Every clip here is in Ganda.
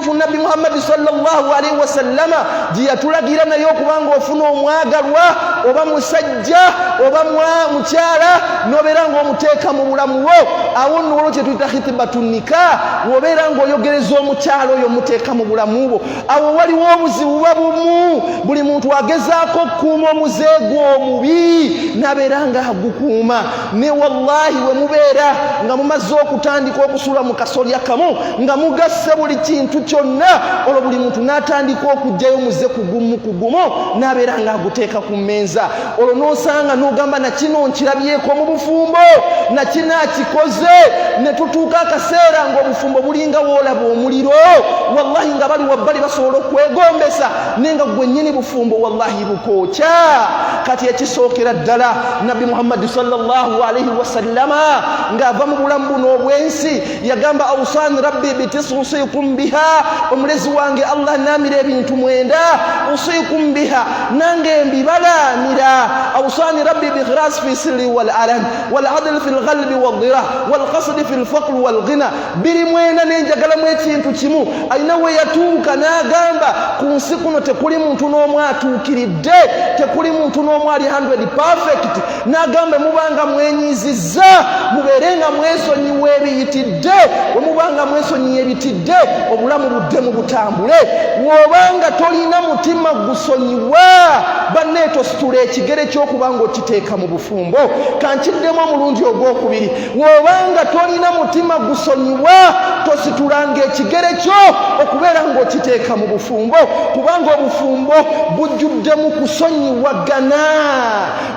Nabi Muhammad sallallahu alaihi wasallama jiyatulagira nayo kubanga ofuna omwagalwa oba musajja oba mukyala nobeera ng'omuteeka mu bulamu wo awo nno olwo kye tuyita khitibatun nikah wobeera ng'oyogereza omukyala oyo muteeka mu bulamu bwo awo waliwo obuzibu buba bumu buli muntu agezaako okukuuma omuzeego omubi nabeera nga agukuuma ne wallahi we mubeera nga mumaze okutandika okusula mu kasolya kamu nga mugasse buli kintu kyonna olwo buli muntu n'atandika okujjayo muze kugumu n'abeera nga aguteeka ku mmenza olwo n'osanga n'ogamba nakino nkirabyeko mu bufumbo nakino akikoze ne tutuuka akaseera ng'obufumbo bulinga woolaba omuliro wallahi nga bali wabbali basobola okwegombesa naye nga gwe nnyini bufumbo wallahi bukookya kati ekisookera ddala nabbi muhammadi sallallahu alaihi wasallama ng'ava mu bulamu buno obwensi yagamba awusani rabbi bitisi usiikum biha omulezi wange allah naamira ebintu 9 usiikum biha nange mbibalamira awusani rabbi bikhras fi sirri wal alan wal adl fi lghalbi waddira wal qasdi fi lfaqr wal ghina biri 9 nenjagalamu ekintu kimu alina we yatuuka n'agamba ku nsi kuno tekuli muntu n'omu atuukiridde tekuli muntu n'omu ali 100 perfect n'agamba mubanga mwenyizizza mubeerenga mwesonyiwa ebiyitidde we mubanga mwesonyiwa ebitidde obulamu buddemu butambule wobanga tolina mutima gusonyiwa banne tositula ekigere ky'okubanga okiteeka mu bufumbo kankiddemu omulundi ogwokubiri wobanga tolina mutima gusonyiwa tositulanga ekigere kyo okubeera ng'okiteeka mu bufumbo kubanga obufumbo bujjuddemu kusonyiwagana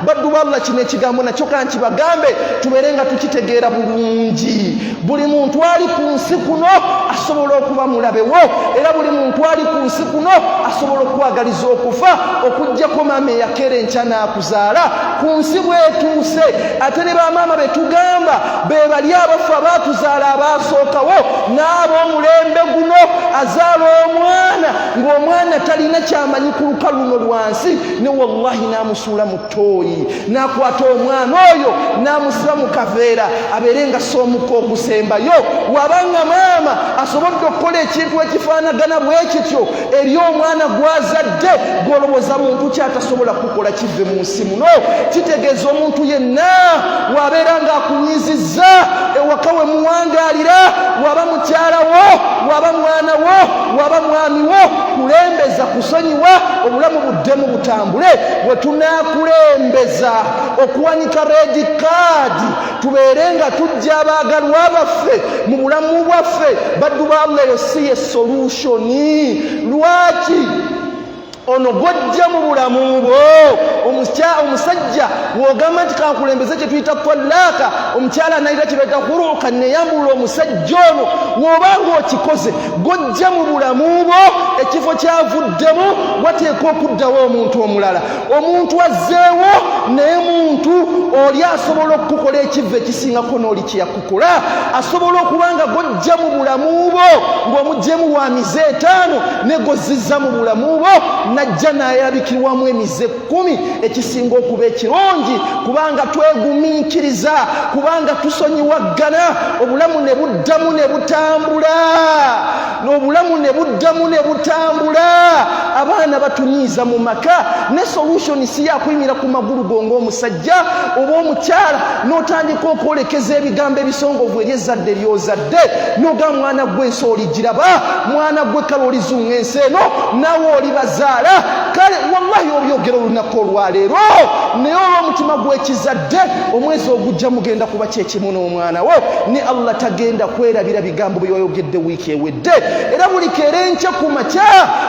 baddu balla kino ekigambo nakyo kankibagambe tubeere nga tukitegeera bulungi buli muntu ali ku nsi kuno asobola okuba mulabewo era buli muntu ali ku nsi kuno asobola okwagaliza okufa okuggyako maama eyakeera enkya n'akuzaala ku nsi bwetuuse ate ne bamaama betugamba be bali abafu abaatuzaala abaasookawo n'ab'omulembe guno azaala omwana ng'omwana talina kyamanyi ku lukalu luno lwansi ne wallahi n'amusuula mu ttooyi n'akwata omwana oyo n'amusiba mu kaveera abeere nga soomuka okusembayo wabanga maama asobodde okukola ekintu ekifaanagana bwe kityo eri omwana gw'azadde gw'olowooza muntu kyatasobola kukola kive mu nsi muno kitegeeza omuntu yenna wabeera ng'akunyizizza ewaka we muwangaalira waba mukyala wo waba mwana wo waba mwami wo kulembeza kusonyiwa obulamu buddemu butambule bwe tunaakulembeza okuwanika red card tubeere nga tujja abaagalwa baffe mu bulamu bwaffe baddu ba allah eyo si ye solutioni lwaki ono gojja mu bulamu bwo omusajja wogamba nti kankulembeze kye tuyita talaaka omukyala anayita kye bayita huruka neyambulula omusajja ono wobanga okikoze gojja mu bulamu bwo ekifo kyavuddemu wateeka okuddawo omuntu omulala omuntu azzeewo naye muntu oli asobola okukukola ekiva ekisingako n'oli kyeyakukola asobola okuba nga gojja mu bulamu bwo ng'omugyemu lwa mize 5 negozizza mu bulamu bwo najja nayerabikirwamu emize 10 ekisinga okuba ekirungi kubanga twegumiikiriza kubanga tusonyiwaggana obulamu ne buddamu ne butambula n'obulamu ne buddamu ne butambula abaana batunyiiza mu maka ne solution si yakuyimira ku magulu gongo omusajja oba omukyala n'otandika okwolekeza ebigambo ebisongovu eri ezzadde lyozadde n'oga mwana gwe ensi oligiraba mwana gwe kale olizunga ensi eno nawe olibazaala kale wallahi obyogera olunaku olwaleero naye olw'omutima gw'ekizadde omwezi ogujja mugenda kuba kyekimu n'omwana wo ne allah tagenda kwerabira bigambo byoyogedde wiiki ewedde era buli keera enkya ku makya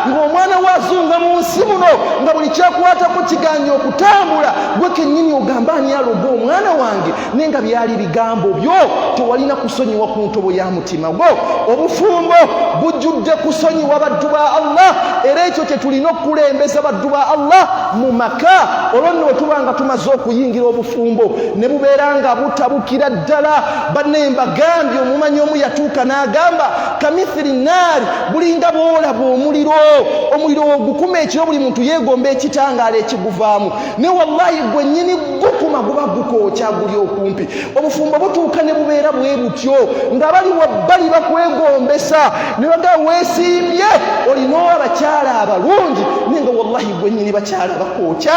ng'omwana wazunga mu nsi muno nga buli kyakwatako kiganya okutambula gwe kennyini ogamba ani aloga omwana wange naye nga byali bigambo byo tewalina kusonyiwa ku ntobo ya mutima gwo obufumbo bujjudde kusonyiwa baddu ba allah era ekyo kye tulina okulembeza baddu ba allah mu maka olwo nno wetuba nga tumaze okuyingira obufumbo ne bubeera nga butabukira ddala banne mbagambye omumanyi omu yatuuka n'agamba kamithiri naari bulinga bwolaba omuliro ogukuma ekiro buli muntu yeegomba ekitangaala ekiguvaamu ne wallahi gwe nnyini gukuma guba gukookya guli okumpi obufumbo butuuka ne bubeera bwe butyo nga bali wabbali bakwegombesa ne bagaa weesiimye abakyala abalungi nenga wallahi gwe nnyini bakyala bakookya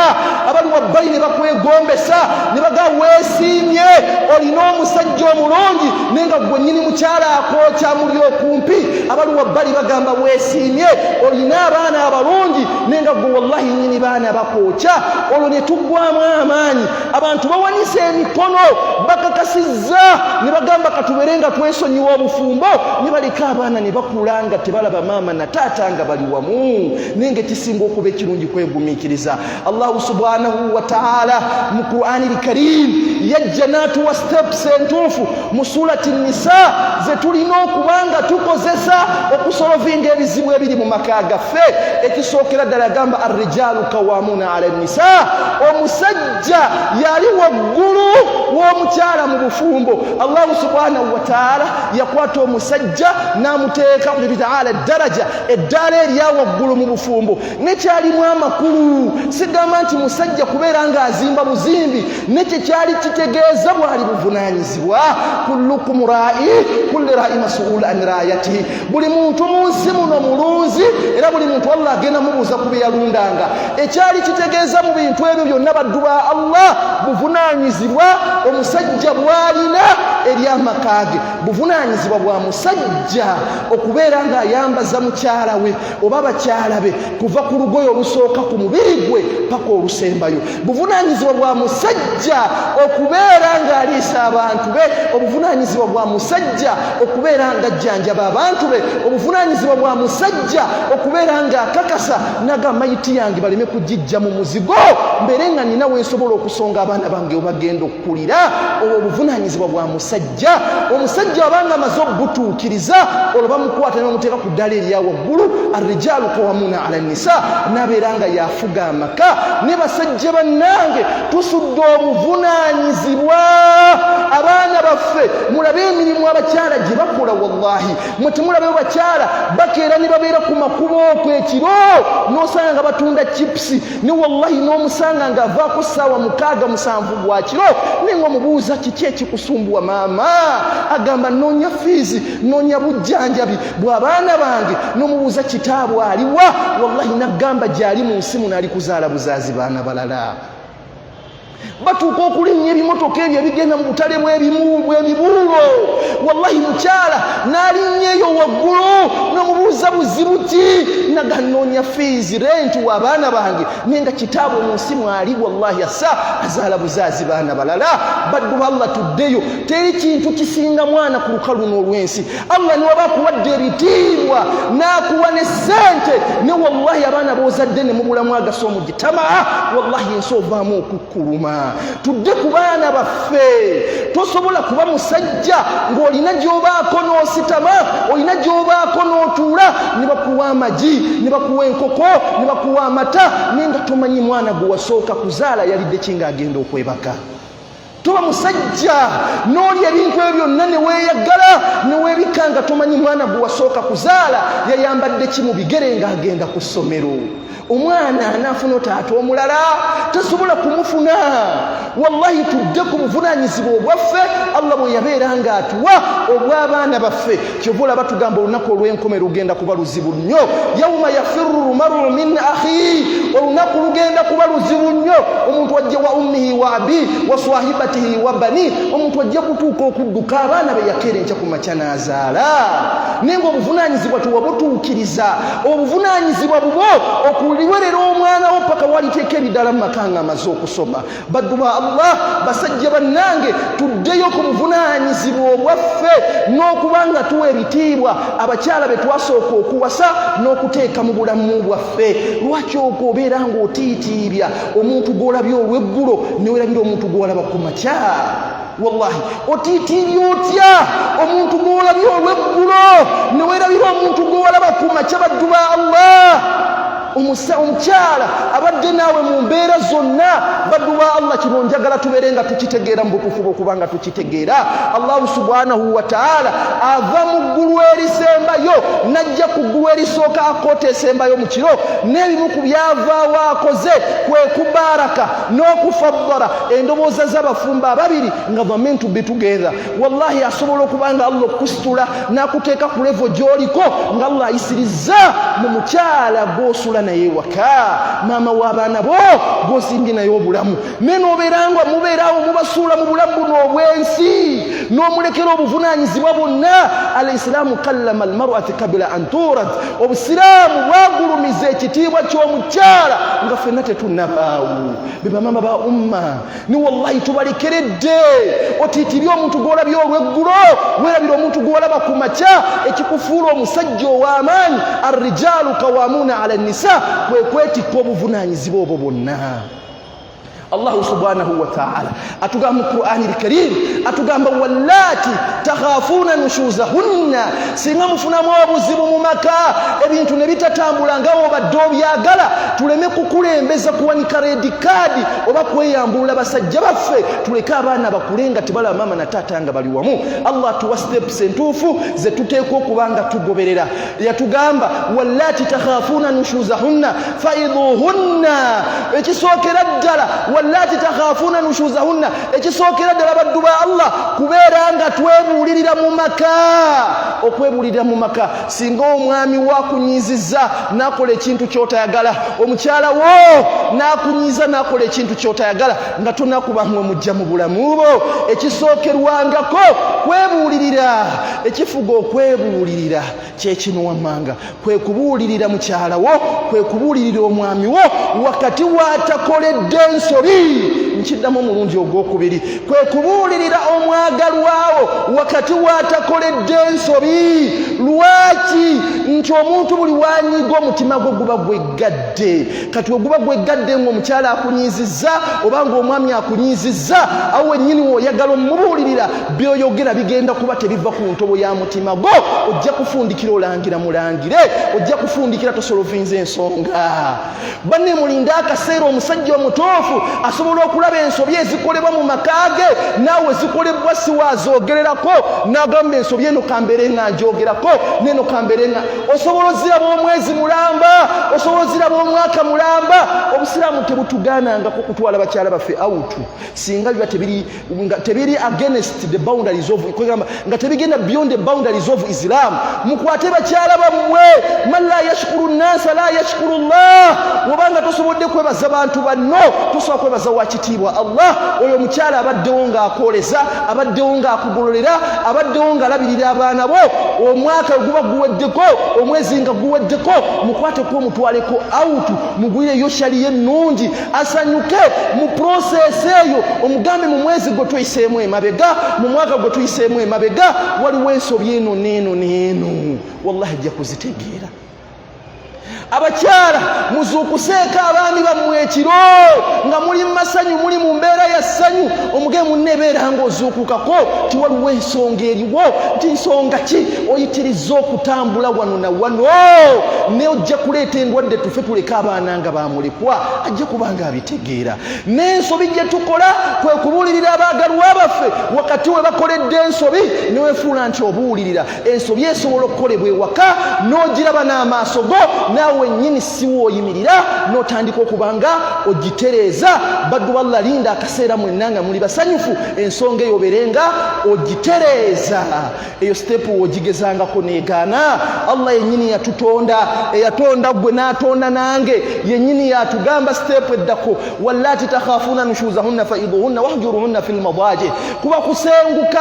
abali wabbali ne bakwegombesa ne baga weesiimye olina omusajja omulungi nenga gwe nnyini mukyala akookya muli okumpi abali wabbali bagamba weesiimye olina abaana abalungi nenga gwe wallahi nnyini baana bakookya olwo ne tuggwamu amaanyi abantu bawanise emikono bakakasizza ne bagamba katubere nga twesonyiwa obufumbo ne baleka abaana ne bakula nga tebalaba maama na taata nga bali wamu nenge kisinga okuba ekirungi kwegumiikiriza allahu subhanahu wa taala mu qur'ani lkarim yajja n'atuwa steps entuufu mu surati nisa ze tulina okubanga tukozesa okusolovinga ebizibu ebiri mu maka gaffe ekisookera ddala yagamba arrijalu kawamuuna ala nisa omusajja yali waggulu w'omukyala mu bufumbo allahu subhanahu wa taala yakwata omusajja n'amuteeka ala ddaraja eddaala eryawaggulu mu bufumbo nekyalimu amakulu sigamba nti musajja kubeera ng'azimba buzimbi nekye kyali kitegeeza bwali buvunaanyizibwa kullukum ra'i kulli ra'i mas'ul an ra'yatihi buli muntu mu nsi muno mulunzi era buli muntu Allah agenda mubuuza ku bye yalundanga ekyali kitegeeza mu bintu ebyo byonna baddu ba Allah buvunaanyizibwa omusajja bwalina eri amaka ge buvunaanyizibwa bwa musajja okubeera ng'ayambaza mukyala we oba bakyala be kuva ku lugoye olusooka ku mubiri gwe paka olusembayo buvunaanyizibwa bwa musajja okubeera ng'aliisa abantu be obuvunaanyizibwa bwa musajja okubeera ng'ajjanjaba abantu be obuvunaanyizibwa bwa musajja okubeera ng'akakasa naga mayiti yange baleme kugijja mu muzigo mbere nga nina wensobola okusonga abaana bange obagenda okukulira obwo obuvunaanyizibwa bwa musajja omusajja abanga amaze obutuukiriza olwo bamukwata ne bamuteeka ku ddala erya waggulu arrijalu kawamuuna ala nisa nabeera nga yafuga amaka ne basajja bannange tusudde obuvunaanyizibwa abaana baffe mulabe emirimu abakyala gye bakola wallahi mwe temulabeyo bakyala bakeera ne babeera ku makubo okwo ekiro n'osanga nga batunda chipusi ne wallahi n'omusanga ng'avaako ssaawa 6-7 gwa kiro nenga omubuuza kiki ekikusumbuwa maama agamba noonya fiizi noonya bujjanjabi bw'abaana bange n'omubuuza kitaabwe aliwa wallahi naggamba gyali mu nsi muno ali kuzaala buzaazi baana balala batuuka okulinnya ebimotoka ebyo ebigenda mu butale bw'emibuulo wallahi mukyala n'alinnyeeyo waggulu n'omubuuza buzibu ki naganoonya fiizi renti w'abaana bange nenga kitaabwe mu nsi mwali wallahi assa azaala buzaazi baana balala baddu ba Allah tuddeyo teri kintu kisinga mwana ku lukalu n'olwensi Allah niwaba akuwadde ebitiibwa n'akuwa ne ssente ne wallahi abaana b'ozadde ne mubulamu agasa omugitama wallahi ensi ovaamu okukkuluma tudde ku baana baffe tosobola kuba musajja ng'olina gy'obaako n'ositama olina gy'obaako n'otuula ne bakuwa amagi ne bakuwa enkoko ne bakuwa amata nenga tomanyi mwana gwe wasooka kuzaala yalidde ki ng'agenda okwebaka toba musajja n'olya ebintu ebyo byonna ne weeyagala ne weebika nga tomanyi mwana gwe wasooka kuzaala yayambadde ki mu bigere ng'agenda ku ssomero omwana anaafuna taata omulala tasobola kumufuna wallahi tudde ku buvunaanyizibwa obwaffe Allah bwe yabeera ng'atuwa obw'abaana baffe kyova olaba tugamba olunaku olw'enkomero lugenda kuba luzibu nnyo yawma yafirru maru min akhi olunaku lugenda kuba luzibu nnyo omuntu ajja wa ummihi wa abi wa swahibatihi wa bani omuntu ajja kutuuka okudduka abaana be yakeera enkya ku makya n'azaala nenga obuvunaanyizibwa tewabutuukiriza obuvunaanyizibwa bubo okuliwerera omwana wo paka waliteeka ebidala mu maka nga amaze okusoma baddu ba Allah basajja bannange tuddeyo ku buvunaanyizibwa obwaffe n'okubanga tuwa ebitiibwa abakyala be twasooka okuwasa n'okuteeka mu bulamu bwaffe lwaki okobeera ng'otiitiibya omuntu gw'olabye olw'eggulo newerabira omuntu gw'olaba ku makya wallahi otiitiibya otya omuntu gw'olabye olw'eggulo newerabira omuntu gw'olaba ku makya baddu ba Allah omukyala abadde naawe mu mbeera zonna baddu ba Allah kino njagala tubeere nga tukitegeera mu butuufu bw'okubanga tukitegeera Allahu subhanahu wa ta'ala ava mu ggulu erisembayo najja ku ggulu erisooka akoota esembayo mu kiro n'ebimu ku byavaawo akoze kwe kubaraka n'okufaddala endobooza z'abafumba ababiri nga meant to be together. Wallahi asobola okubanga Allah okusitula n'akuteeka ku levo gy'oliko nga Allah ayisiriza mu mukyala gw'osula naye waka maama w'abaana bo gw'osimbye naye obulamu naye n'obeeranga mubeerawo mubasuula mu bulamu buno obw'ensi n'omulekera obuvunaanyizibwa bonna. Al-Islaamu kallama al-mar'ata qabla an turad, obusiraamu bwagulumiza ekitiibwa ky'omukyala nga ffenna tetunnabaawo be bamaama ba umma ni wallahi tubalekeredde otiitiri omuntu gw'olabye olw'eggulo weerabira omuntu gw'olaba ku makya ekikufuula omusajja ow'amaanyi arrijaalu kawamuuna ala nnisa kwe kwetikka obuvunaanyizibwa obwo bwonna. Allah subhanahu wa ta'ala atugamba mu Qur'an al-Karim atugamba wallati takhafuna nushuzahunna, singa mufunamu obuzibu mu maka ebintu ne bitatambula nga obadde obyagala tuleme kukulembeza kuwanika red card oba kweyambulula basajja baffe tuleke abaana bakulenga tibala mama na taata nga bali wamu. Allah tuwa steps entuufu ze tuteeka okubanga tugoberera. Yatugamba wallati takhafuna nushuzahunna faiduhunna, ekisookera ddala wallati takhafuna nushuzahunna ekisookera ddala baddu ba Allah kubeera nga twebuulirira mu maka. Okwebuulirira mu maka singa omwami wakunyiizizza n'akola ekintu ky'otayagala, omukyala wo n'akunyiiza n'akola ekintu ky'otayagala nga tonakubamwe mujja mu bulamu bwo, ekisookerwangako kwebuulirira. Ekifuga okwebuulirira kyekino wammanga kwe kubuulirira mukyala wo, kwe kubuulirira omwami wo wakati watakoledde ensobi. Nkiddamu omulundi ogwokubiri kwe kubuulirira omwagalwawo wakati watakoledde ensobi. Lwaki? Nti omuntu buli wanyiga omutima gwe guba gweggadde. Kati oguba gweggadde ng'omukyala akunyiizizza oba ng'omwami akunyiizizza awo wennyini w'oyagala omubuulirira by'oyogera bigenda kuba tebiva ku ntobo ya mutima gwo. Ojja kufundikira olangira mulangire, ojja kufundikira tosolovinza ensonga. Banne mulinda akaseera omusajja omutuufu asobola okulaba ensobi ezikolebwa mu maka ge naawe zikolebwa si waazoogererako n'agamba ensobi eno kambeere nga njogerako neno kambeere nga. Osobola oziraba omwezi mulamba, osobola oziraba omwaka mulamba. Obusiraamu tebutugaanangako kutwala bakyala baffe out singa biba tebiri against the boundaries of nga tebigenda beyond the boundaries of Islam. Mukwate bakyala bammwe, man la yashkuru nnasa la yashkuru Allah. Wobanga tosobodde kwebaza bantu banno tosobola kwebaza wakitiibwa Allah. Oyo mukyala abaddewo ng'akwoleza, abaddewo ng'akugololera, abaddewo ng'alabirira abaana bo, omwaka guba guweddeko, omwezi nga guweddeko, mukwateko omutwaleko out, mugwireyo shaliye ennungi asanyuke mu process eyo. Omugambe mu mwezi gwe tuyiseemu emabega, mu mwaka gwe tuyiseemu emabega waliwo ensobi eno n'eno n'eno. Wallahi ajja kuzitegeera. Abakyala muzuukuseeko abaami bammwe ekiro nga muli mu masanyu, muli mu mbeera ya ssanyu. Omugee munne ebeera ng'ozuukukako tiwaliwo ensonga eriwo nti nsonga ki oyitirizza okutambula wano na wano ne ojja kuleeta endwadde tufe tuleke abaana nga bamulekwa. Ajja kubanga abitegeera. N'ensobi gye tukola kwe kubuulirira abaagalwa baffe wakati we bakoledde ensobi ne weefuula nti obuulirira. Ensobi esobola okukolebwa ewaka n'ogiraba n'amaaso go naawe wennyini siwo oyimirira n'otandika okubanga ogitereeza. Baddu balla linda akaseera mwenna nga muli basanyufu ensonga eyo obeerenga ogitereeza. Eyo stepu ogigezangako neegaana. Allah yennyini yatutonda, eyatonda gwe n'atonda nange yennyini yatugamba stepu eddako wallati takhafuna nushuzahunna faiduhunna wahjuruhunna fil madaaji. Kuba kusenguka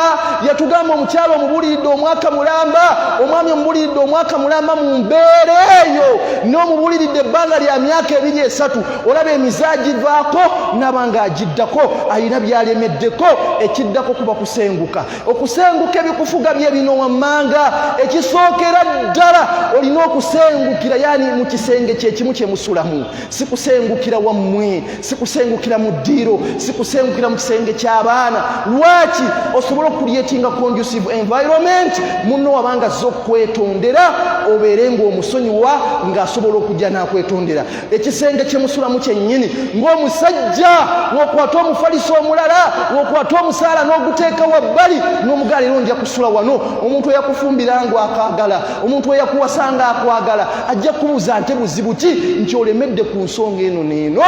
yatugamba omukyala omubuuliridde omwaka mulamba, omwami omubuuliridde omwaka mulamba mu mbeera eyo n'omubuuliridde ebbanga lya myaka 2-3 olaba emizaagi vaako n'abanga agiddako ayina byalemeddeko. Ekiddako kuba kusenguka. Okusenguka ebikufuga bye bino wammanga. Ekisookera ddala olina okusengukira yani mu kisenge kyekimu kye musulamu, si kusengukira wammwe, si kusengukira mu ddiiro, si kusengukira mu kisenge ky'abaana. Lwaki? Osobola okucreatinga conducive environment munno wabanga zo kwetondera obeere ng'omusonyiwa ng'asobola asobola okujja n'akwetondera ekisenge kyemusulamu kyennyini ng'omusajja w'okwata omufaliso omulala w'okwata omusaala n'oguteeka wabbali n'omugaa leero nja kusula wano omuntu eyakufumbira ng'akaagala omuntu eyakuwasa ng'akwagala ajja kubuuza nte buzibu ki nti olemedde ku nsonga eno n'eno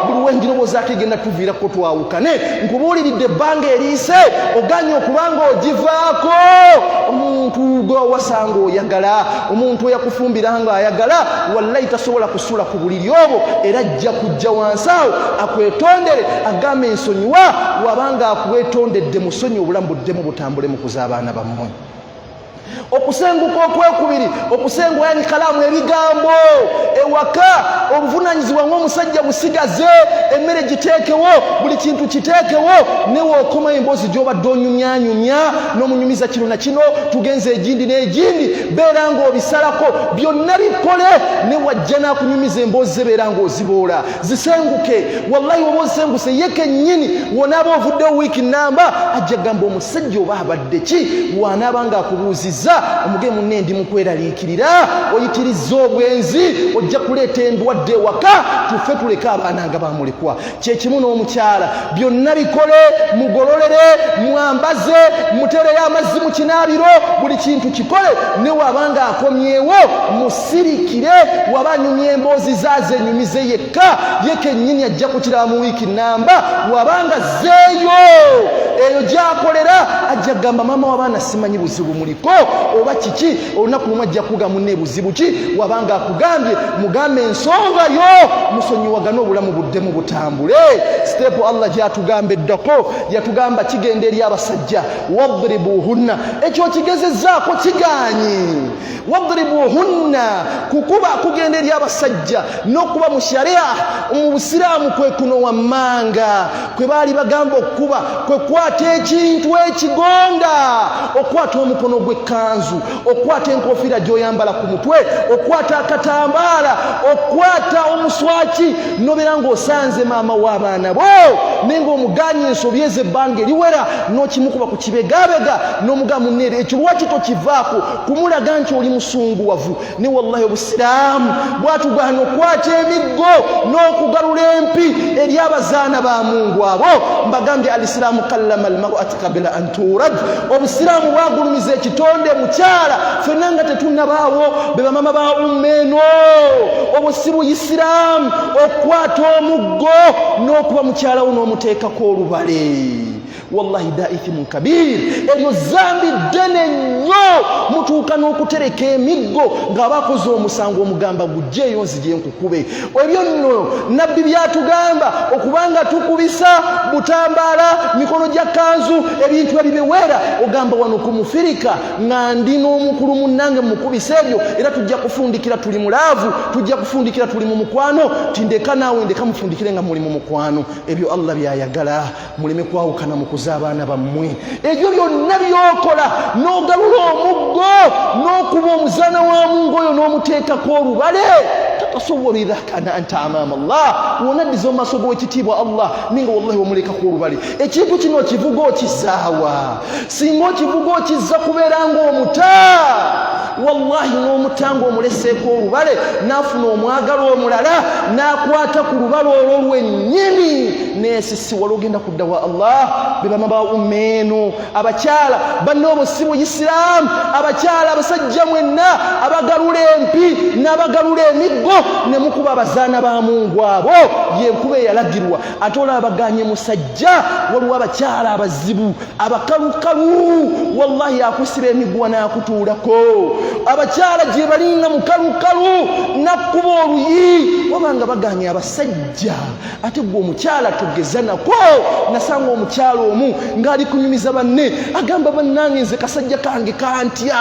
buli wenjirowooza ate genda tuviirako twawukane nkubuuliridde ebbanga eriise oganye okuba ng'ogivaako omuntu gw'owasa ng'oyagala omuntu eyakufumbira ng'ayagala wallahi tasobola kusula ku buliri obwo era ajja kujja wansi awo akwetondere agambe ensonyiwa wabanga akwetondedde musonyi obulamu buddemu butambule mu kuza abaana bammwe okusenguka okwekubiri okusenguka yani kalaamu ebigambo ewaka obuvunanyizibwa ng'omusajja busigaze emmere giteekewo buli kintu kiteekewo newe okoma emboozi gy'obadde onyumyanyumya n'omunyumiza kino na kino tugenze egindi n'egindi beera ng'obisalako byonna bikole ne wajja n'akunyumiza emboozi ze beera ng'oziboola zisenguke wallahi oba ozisenguse ye kennyini wonaaba ovuddewo wiiki namba ajja gamba omusajja oba abadde ki wanaaba ng'akubuuzizza omuge munne ndi mu kweraliikirira oyitirizza obwenzi ojja kuleeta endwadde ewaka tufe tuleke abaana nga bamulekwa kyekimu n'omukyala byonna bikole mugololere mwambaze mutereyo amazzi mu kinaabiro buli kintu kikole ne wabanga akomyewo musirikire waba anyumya emboozi zaaze enyumize yekka ye kennyini ajja kukiraba mu wiiki namba wabanga zeeyo eyo gyakolera ajja gamba maama w'abaana simanyi buzibu muliko oba kiki olunaku lumu ajja kuga munne buzibu ki wabanga akugambye mugambe ensonga yo musonyiwagane obulamu buddemu butambule stepu Allah gyatugambeddako yatugamba kigenda eri abasajja wadribuhunna ekyo kigezezzaako kiganyi wadribuhunna kukuba kugenda eri abasajja n'okuba mu sharia mu busiraamu kwe kuno wammanga kwe baali bagamba okuba kwe kwata ekintu ekigonda okwata omukono gw'ekkanzu okwata enkofiira gy'oyambala ku mutwe okwata akatambaala okwata omuswaki nobeera ng'osanze maama w'abaana bo naye ng'omuganya ensobi ez'ebbanga eriwera n'okimukuba ku kibegabega n'omugaa munneere ekyo lwaki tokivaako kumulaga nti oli musunguwavu ne wallahi obusiraamu bwatugaana okwata emiggo n'okugalula empi eri abazaana ba mungu abo mbagambye alisiraamu kallama almar'ata qabla an turad obusiraamu bwagulumiza ekitonde mukyala ffenna nga tetunnabaawo be bamama ba ummeeno obwo si buyisiraamu okukwata omuggo n'okuba mukyalawo n'omuteekako olubale wallahi daithimun kabir eryo zambi ddene nnyo mutuuka n'okutereka emiggo ng'abakoze omusango omugamba gujjeeyo nzije nkukube ebyo nno nabbi byatugamba okubanga tukubisa butambaala mikono gya kanzu ebintu ebibiwera ogamba wano ku mufirika nga ndi n'omukulu munnange mukubisa ebyo era tujja kufundikira tuli mulaavu tujja kufundikira tuli mu mukwano tindeka naawe ndeka mufundikire nga muli mu mukwano ebyo Allah byayagala muleme kwawukana mu kuza abaana bammwe ebyo byonna byokola n'ogalula omuggo n'okuba omuzaana wa mungu oyo n'omuteekako olubale tatasawwaru idha kana anta amaama Allah wonaddiza mu maaso g'ekitiibwa Allah ninga wallahi wamulekako olubale ekintu kino okivuga okizaawa singa okivuga okizza kubeera ng'omuta wallahi n'omutanga omuleseeko olubale n'afuna omwagalo omulala n'akwata ku lubale olwo lwennyini neesisiwala ogenda kudda wa Allah be bama ba ummeeno abakyala banne obusi buyisiraamu abakyala abasajja mwenna abagalula empi n'abagalula emiggo ne mukuba abazaana ba mungu abo yenkuba eyalagirwa ate olaba baganye musajja waliwo abakyala abazibu abakalukalu wallahi akusiba emigwa n'akutuulako abakyala gye balinga mukalukalu nakkuba oluyi wabanga baganye abasajja ate gwe omukyala tugeza nako nasanga omukyala omu ng'ali kunyumiza banne agamba bannange nze kasajja kange kantya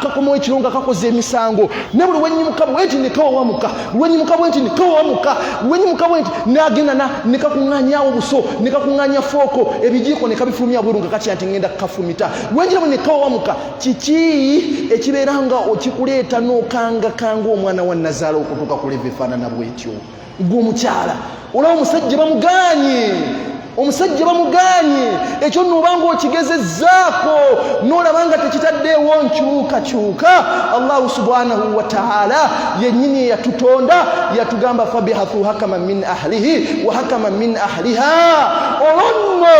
kakomawo ekiro nga kakoze emisango ne buli wenyimuka bwenti nekawawamuka wenyimuka bwenti nekawawamuka wenyimuka bwenti n'agenda ne kakuŋŋaanyawo buso ne kakuŋŋaanya fooko ebijiiko ne kabifulumya bweru nga katya nti ngenda kukafumita wenjiramu ne kawawamuka kiki ekibeera nga okikuleeta n'okangakanga omwana wa nazaala okutuuka ku leva efaanana bwetyo gwe omukyala olaba omusajja bamuganye omusajja bamuganye ekyo nobanga okigezezzaako n'olabanga tekitaddeewo nkyukakyuka Allahu subhanahu wa ta'ala yennyini yatutonda yatugamba fabihathu hakaman min ahlihi wa hakaman min ahliha olonno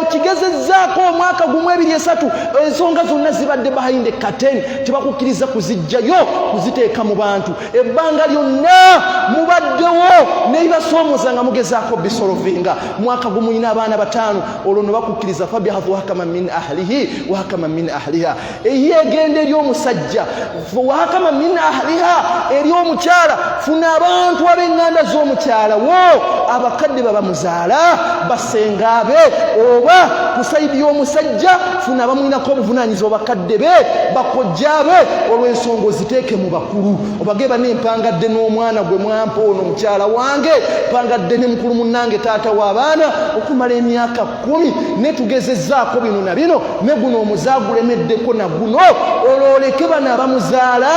okigezezzaako omwaka gumu 2-3 ensonga zonna zibadde behind the curtain tebakukkiriza kuzijjayo kuziteeka mu bantu ebbanga lyonna mubaddewo nebibasoomooza nga mugezaako bisolovinga mwaka gumu ina abaana 5 olwo no bakukkiriza fabihathu hakaman min ahlihi wa hakaman min ahliha eyegende ery'omusajja wa hakaman min ahliha ery'omukyala funa abantu ab'eŋŋanda z'omukyala wo abakadde babamuzaala basengaabe oba ku sayidi y'omusajja funa abamwinako obuvunaanyizibwa bakadde be bakojjaabe olw'ensonga oziteeke mu bakulu obageba nempangadde n'omwana gwe mwampa ono mukyala wange pangadde ne mukulu munnange taata w'abaana okumala emyaka 10 netugezezzaako bino na bino ne guno omuzaagulemeddeko na guno olwoleke bano abamuzaala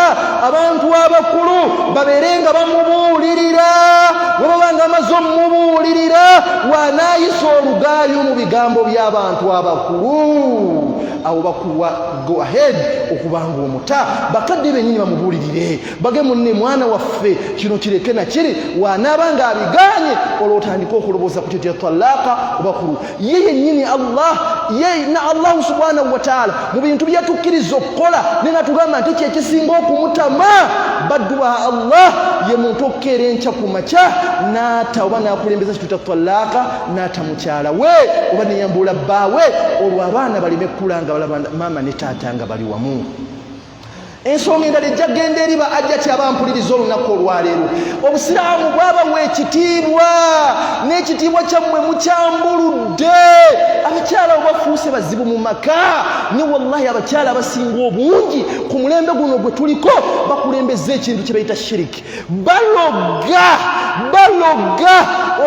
abantu abakulu babeerenga bamubuulirira webabanga amaze omubuulirira wanaayisa olugaayo mu bigambo by'abantu abakulu awo bakuwa go ahead okubanga omuta bakadde bennyini bamubuulirire bage munne mwana waffe kino kireke na kiri wanaabanga abiganye olwotandika okulobooza kutetya talaaka obakulu ye yennyini Allah subhanahu wa ta'ala mu bintu byatukkiriza okukola nenatugamba nti kyekisinga okumutama baddu ba Allah ye muntu okkeera enkya ku makya naata oba nakulembeza kituta talaaka naata mukyala we oba neyambuula bbaawe olwo abaana baleme kulanga balaba maama ne taata nga bali wamu ensonga endala ejja genda eriba ajja kyabampuliriza olunaku olwaleero obusiraamu bwabawa ekitiibwa n'ekitiibwa kyammwe mukyambuludde abakyala obafuuse bazibu mu maka ne wallahi abakyala abasinga obungi ku mulembe guno gwe tuliko bakulembeza ekintu kye bayita shiriki baloga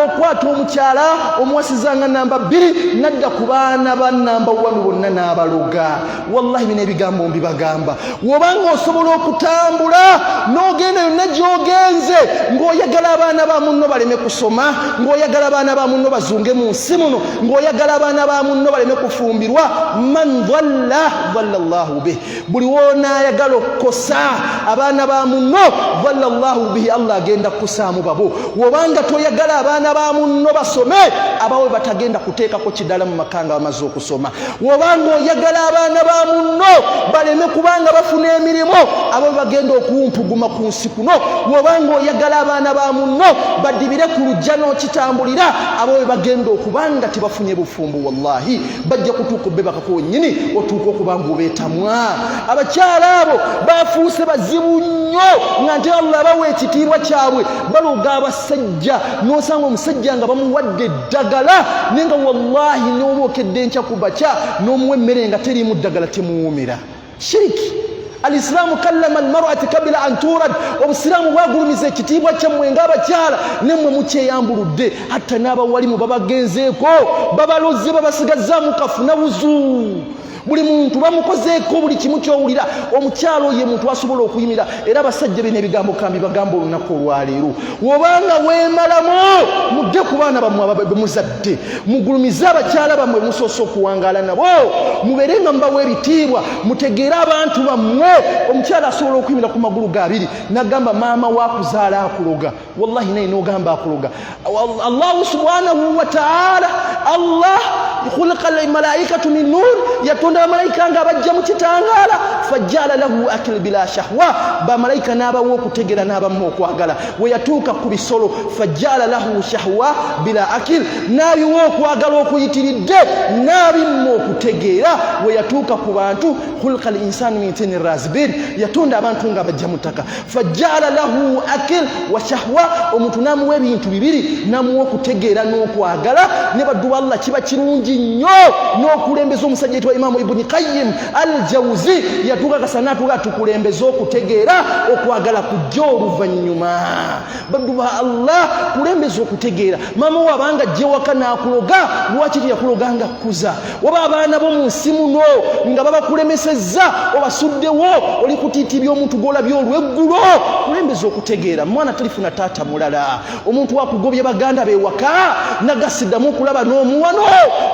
okwata omukyala omuwasizanga namba 2 nadda ku baana ba namba 1 bonna n'abaloga wallahi bino ebigambo mbibagamba wobanga osobola okutambula n'ogenda yonna gy'ogenze ng'oyagala abaana ba munno baleme kusoma ng'oyagala abaana ba munno bazunge mu nsi muno ng'oyagala abaana ba munno baleme kufumbirwa man dhalla Allahu bih buli wonaayagala okukosa abaana ba munno dhalla Allahu bihi Allah agenda kukusaamu babo wobanga toyagala abaana ba munno basome abawe batagenda kuteekako kidala mu makanga bamaze okusoma wobanga oyagala abaana ba munno baleme kubanga bafuna emirimu abo bagenda okuwumpuguma ku nsi kuno wobanga oyagala abaana ba munno badibire ku lujja n'okitambulira abo bagenda okubanga tebafunye bufumbu wallahi bajja kutuuka obebakako wennyini otuuka okubanga obeetamwa abakyala abo bafuuse bazibu nnyo nga nti Allah abawa ekitiibwa kyabwe baloga abasajja n'osanga omusajja nga bamuwadde eddagala naye nga wallahi n'obookedde enkya ku bakya n'omuwa emmere nga teriimu ddagala temuwumira shiriki Al-Islamu kallama al-mar'ati qabla an turad obusiramu bwagulumiza ekitiibwa kyammwe ng'abakyala nemmwe mukyeyambuludde hatta n'abawalimu babagenzeeko babaloze babasigazzaamu kafuna buzu buli muntu bamukozeeko buli kimu kyowulira omukyalo ye muntu asobola okuyimira era abasajja bene ebigambo kambi bagamba olunaku olwaleero wobanga weemalamu mudde ku baana bammwe bemuzadde mugulumize abakyala bammwe musoose okuwangaala nabo mubeere nga mubawa ebitiibwa mutegeere abantu bammwe omukyala asobola okuyimira ku magulu gabiri nagamba maama waakuzaala akuloga wallahi naye n'ogamba akuloga Allahu subhanahu wa ta'ala Allah khulqa al-malaikatu min nur yatonda malaika nga bajja mu kitangaala fajjala lahu akil bila shahwa ba malaika n'abawo okutegera n'abamu okwagala we yatuuka ku bisolo fajjala lahu shahwa bila akil n'abiwo okwagala okuyitiridde n'abimu okutegeera we yatuuka ku bantu khulqa al-insanu min tin razbin yatonda abantu nga bajja mu ttaka fajjala lahu akil wa shahwa omuntu n'amuwa ebintu bibiri n'amuwa okutegeera n'okwagala ne baddu Allah kiba kirungi nnyo n'okulembeza omusajja yitibwa Imamu Ibn Qayyim al-Jawzi yatuuka kasanatuuka tukulembeza okutegeera okwagala kujja oluvannyuma baddu ba Allah kulembeza okutegeera maama wabanga jje waka n'akuloga lwaki teyakuloganga kuza waba abaana b'omu nsi muno nga babakulemesezza obasuddewo oli kutiitibya omuntu gw'olabye olw'eggulo bakulembeza okutegeera mwana talifuna taata mulala omuntu wakugobye baganda be waka nagasiddamu okulaba n'omuwano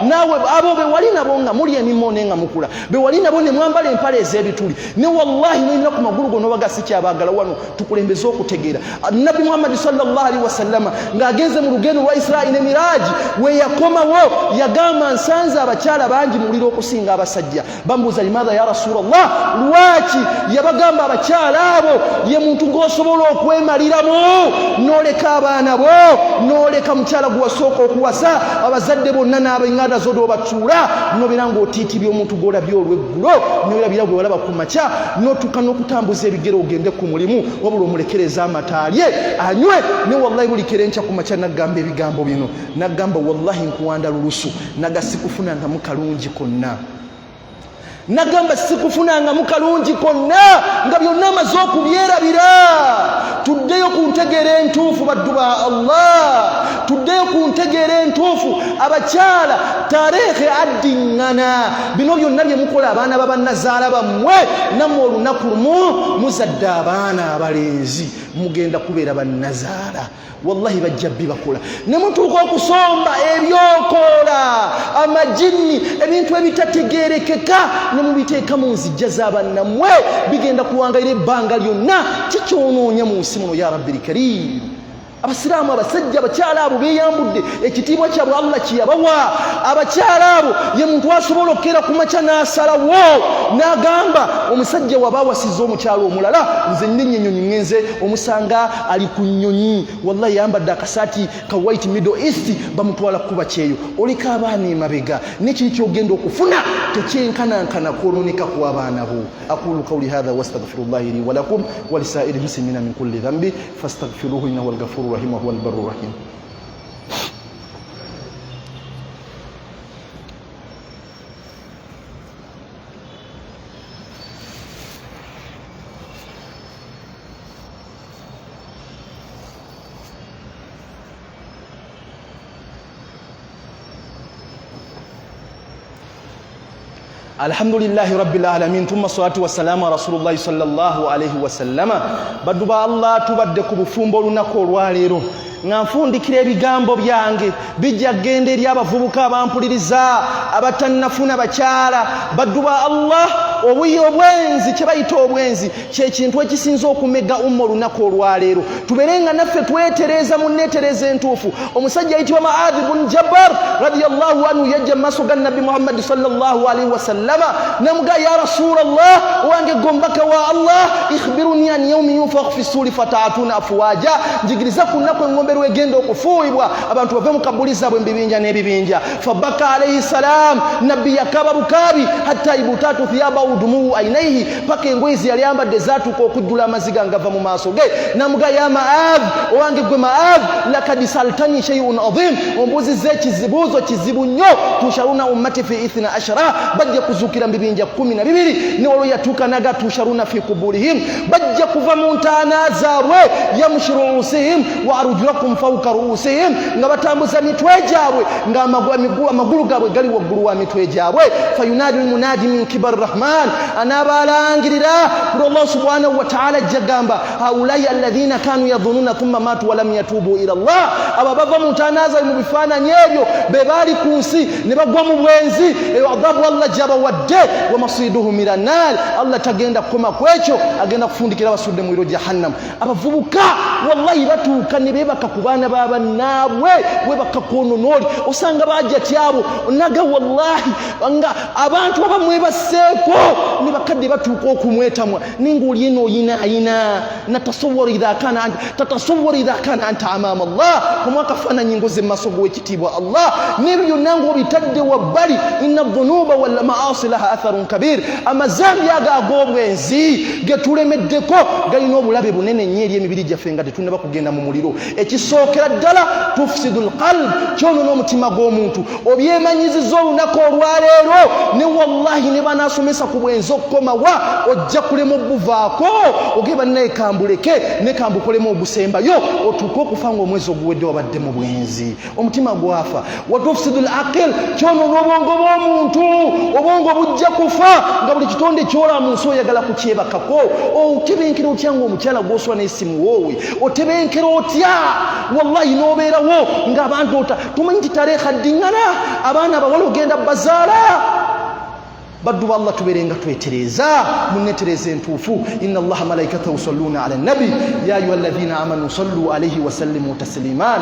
naawe abo be wali nabo nga muli emimmo nenga mukula be wali nabo ne mwambala empale ez'ebituli ne wallahi n'olina ku magulu go n'obagasi kyabaagala wano tukulembeza okutegeera nabbi muhammadi sallallahu alaihi wasallama ng'agenze mu lugendo lwa Israeli ne Miraji we yakomawo yagamba nsanze abakyala bangi muliro okusinga abasajja bambuuza limadha ya rasulallah lwaki yabagamba abakyala abo ye muntu gw'osobola okwemaliramu n'oleka abaana bo n'oleka mukyala gw'osooka okuwasa abazadde bonna n'ab'enganda zo d'obatuula n'obeera ng'otiitibya omuntu gw'olabye olw'eggulo n'olabira gwe walaba ku makya n'otuuka n'okutambuza ebigere ogende ku mulimu wabula omulekereza amataalye anywe ne wallahi buli kere nkya ku makya naggamba ebigambo bino naggamba wallahi nkuwanda lulusu naga sikufunangamu kalungi konna nagamba sikufunangamu kalungi konna nga byonna amaze okubyerabira tuddeyo ku ntegeera entuufu baddu ba Allah tuddeyo ku ntegeera entuufu abakyala tarehe addiŋŋana bino byonna bye mukola abaana b'abannazaala bammwe nammwe olunaku lumu muzadde abaana abalenzi mugenda kubeera bannazaala wallahi bajja bibakola ne mutuuka okusomba ebyokoola amajinni ebintu ebitategeerekeka ne mubiteeka mu nzijja z'abannammwe bigenda kuwangayira ebbanga lyonna kikyonoonya mu nsi muno ya rabbil karim abasiraamu abasajja abakyala abo beeyambudde ekitiibwa kyabwe Allah kiyabawa abakyala abo ye muntu asobola okukera ku makya n'asalawo n'agamba omusajja waba awasizza omukyala omulala nze nnenya ennyonyi ngenze omusanga ali ku nnyonyi wallahi yambadde akasaati ka white middle east bamutwala kuba kyeyo oleka abaana emabega nekiri kyogenda okufuna tekyenkanankana kwonooneka kw'abaana bo aqulu qawli hadha wastaghfirullahi li wa lakum wa lisaa'iri muslimina min kulli dhanbi fastaghfiruhu innahu huwal ghafurur rahim wa huwal barrur rahim. Alhamdulillahi rabbil alamin thumma salatu wassalamu ala rasulillahi sallallahu alayhi wa sallama baddu ba Allah tubadde ku bufumbo olunaku olwaleero nga nfundikira ebigambo byange bijja genda eri abavubuka abampuliriza abatannafuna bakyala baddu ba Allah obuyi obwenzi kye bayita obwenzi kyekintu ekisinza okumega umma olunaku olwaleero tuberenga naffe twetereza mu nneetereza entuufu omusajja ayitibwa Mu'adh ibn Jabbar radiyallahu anhu yajja mu maaso ga Nabbi Muhammad sallallahu alayhi wa sallama namuga ya rasulallah wange gombaka wa Allah ikhbiruni an yawmi yunfakhu fi suri fata'atuna afwaja njigiriza ku nnaku engombe lwegenda okufuuyibwa abantu bave mu kabuli zaabwe mbibinja n'ebibinja fabaka alayhi salam nabbi yakaba bukabi hatta ibutatu thiyaba udumu ainaihi paka engoyi yali ambadde zaatuka okujjula amaziga ngava mu maaso ge namuga ya Mu'adh owange gwe Mu'adh lakad saltani shay'un adhim ombuzizza ekizibuuzo kizibu nnyo tusharuna ummati fi 12 bajja kuzuukira mu bibinja 12 ne olwo yatuuka naga tusharuna fi kuburihim bajja kuva mu ntaana zaabwe yamshiru ruusihim wa arjulakum fawqa ruusihim nga batambuza mitwe gyabwe nga amagulu gaabwe gali waggulu wa mitwe gyabwe fayunadi almunadi min kibar rahman anabalangirira kuri Allah subhanahu wa ta'ala jagamba haulai alladhina kanu yadhununa thumma matu wa lam yatubu ila Allah ababava mu ntaana zaabwe mu bifaananyi ebyo be baali ku nsi ne bagwa mu bwenzi adhabu Allah jaba wadde wa masiduhu minan nar Allah tagenda kukoma kwekyo agenda kufundikira basudde mu iro jahannam abavubuka wallahi batuuka ne bebaka ku baana babannaabwe we bakakononoli osanga bajja tyabo naga wallahi nga abantu abamwe baseeko ne bakadde batuuka okumwetamwa ninguuli eno oyina natasawwara idha kana anta amama Allah kumwakafaananyi ngoze mu maaso g'ekitiibwa Allah n'ebyo byonna ng'obitadde wabbali inna dhunuba wal maasi laha atharun kabir amazambi ag'obwenzi getulemeddeko galina obulabe bunene nnyo eri emibiri gyaffe nga tetunnaba kugenda mu muliro ekisookera ddala tufsidul qalb kyonoona omutima gw'omuntu obyemanyiziza olunaku olwaleero ne wallahi ne banaasomesa ku bwenzi okukomawa ojja kulema obuvaako ogeba naye kambuleke ne kambukolemu obusembayo otuuke okufa ng'omwezi oguwedde wabadde mu bwenzi omutima gwafa watufsidul aqil kyonoona obwongo bw'omuntu obwongo bujja kufa nga buli kitonde kyola mu nsi oyagala kukyebakako otebenkera otya ng'omukyala gw'osula n'essimu woowe otebenkera otya wallahi n'obeerawo ng'abantu tumanyi nti tareekha ddiŋŋana abaana abawala ogenda bazaala baddu ba Allah tuberenga twetereza munnetereza entuufu inna Allaha malaikatahu yusalluna ala nabi ya ayyuhalladhina amanu sallu alayhi wa sallimu tasliman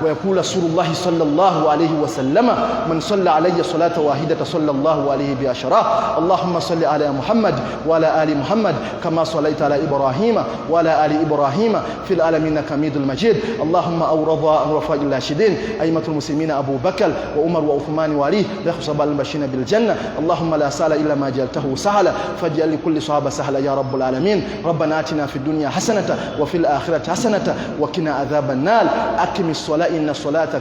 wa yaqulu rasulullahi sallallahu alayhi wa sallama man salla alayya salata wahidatan sallallahu alayhi bi ashara Allahumma salli ala Muhammad wa ala ali Muhammad kama sallaita ala Ibrahima wa ala ali Ibrahima fil alamin hamidul majid Allahumma awrada rafa'il rashidin aymatul muslimin Abu Bakr wa Umar wa Uthman wa Ali bi khusabal bashina bil janna Allahumma la سهل إلا ما جعلته سهلا فاجعل لكل صحابة سهلا يا رب العالمين ربنا آتنا في الدنيا حسنة وفي الآخرة حسنة وقنا عذاب النار أقم الصلاة إن الصلاة